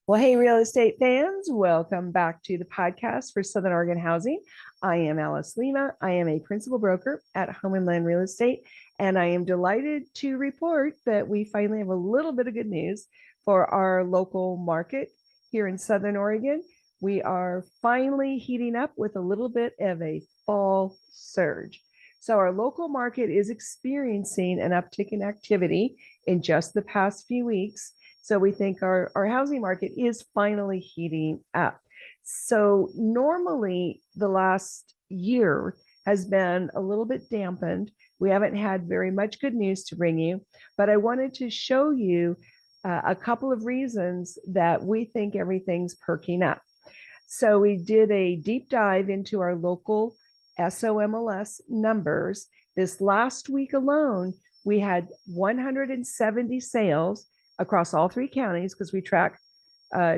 Well, hey, real estate fans, welcome back to the podcast for Southern Oregon Housing. I am Alice Lema. I am a principal broker at Home and Land Real Estate, and I am delighted to report that we finally have a little bit of good news for our local market here in Southern Oregon. We are finally heating up with a little bit of a fall surge. So our local market is experiencing an uptick in activity in just the past few weeks. So we think our housing market is finally heating up. So normally the last year has been a little bit dampened. We haven't had very much good news to bring you, but I wanted to show you a couple of reasons that we think everything's perking up. So we did a deep dive into our local SOMLS numbers. This last week alone, we had 170 sales across all three counties because we track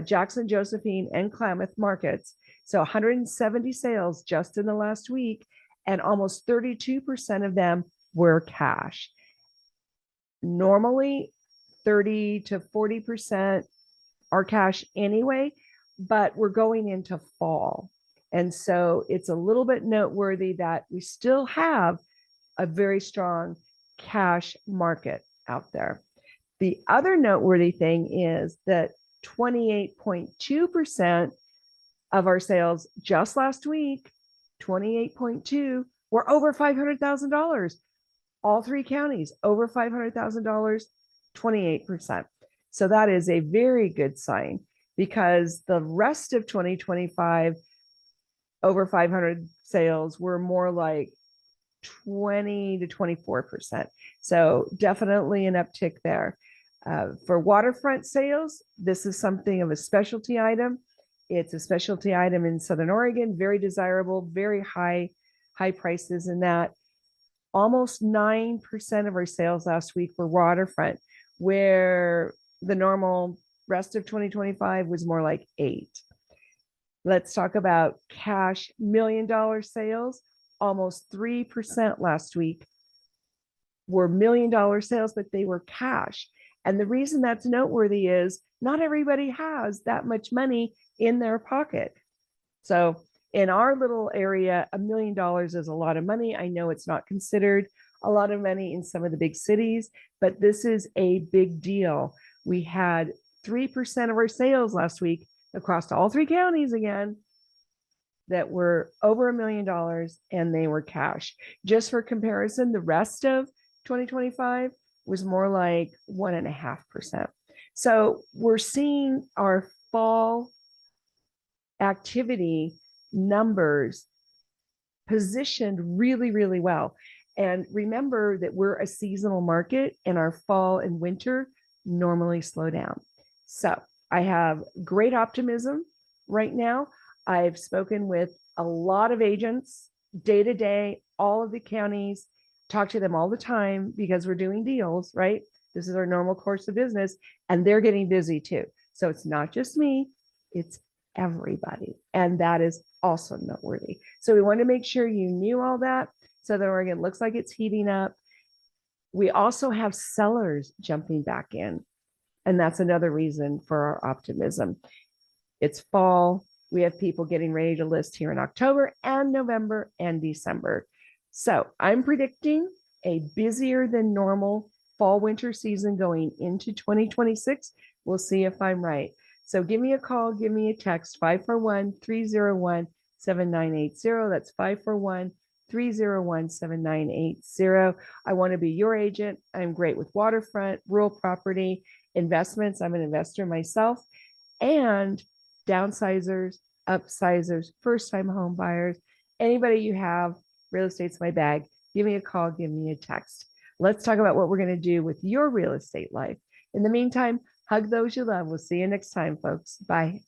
Jackson, Josephine, and Klamath markets. So 170 sales just in the last week, and almost 32% of them were cash. Normally, 30 to 40% are cash anyway, but we're going into fall. And so it's a little bit noteworthy that we still have a very strong cash market out there. The other noteworthy thing is that 28.2% of our sales just last week, 28.2, were over $500,000. All three counties over $500,000, 28%. So that is a very good sign because the rest of 2025, over 500 sales were more like 20 to 24%. So definitely an uptick there. For waterfront sales, this is something of a specialty item. It's a specialty item in Southern Oregon, very desirable, very high prices in that. Almost 9% of our sales last week were waterfront, where the normal rest of 2025 was more like 8. Let's talk about cash $1 million sales. Almost 3% last week were $1 million sales, but they were cash. And the reason that's noteworthy is not everybody has that much money in their pocket. So in our little area, $1 million is a lot of money. I know it's not considered a lot of money in some of the big cities, but this is a big deal. We had 3% of our sales last week across all three counties again that were over $1 million, and they were cash. Just for comparison, the rest of 2025 was more like 1.5%. So we're seeing our fall activity numbers positioned really, really well. And remember that we're a seasonal market, and our fall and winter normally slow down. So I have great optimism right now. I've spoken with a lot of agents day to day, all of the counties, talk to them all the time because we're doing deals, right? This is our normal course of business, and they're getting busy too. So it's not just me, it's everybody. And that is also noteworthy. So we want to make sure you knew all that. Southern Oregon looks like it's heating up. We also have sellers jumping back in. And that's another reason for our optimism. It's fall. We have people getting ready to list here in October and November and December. So I'm predicting a busier than normal fall winter season going into 2026. We'll see if I'm right. So give me a call, give me a text, 541-301-7980. That's 541-301-7980. I want to be your agent. I'm great with waterfront, rural property, investments. I'm an investor myself, and downsizers, upsizers, first-time home buyers, anybody you have, real estate's my bag. Give me a call, give me a text. Let's talk about what we're going to do with your real estate life. In the meantime, hug those you love. We'll see you next time, folks. Bye.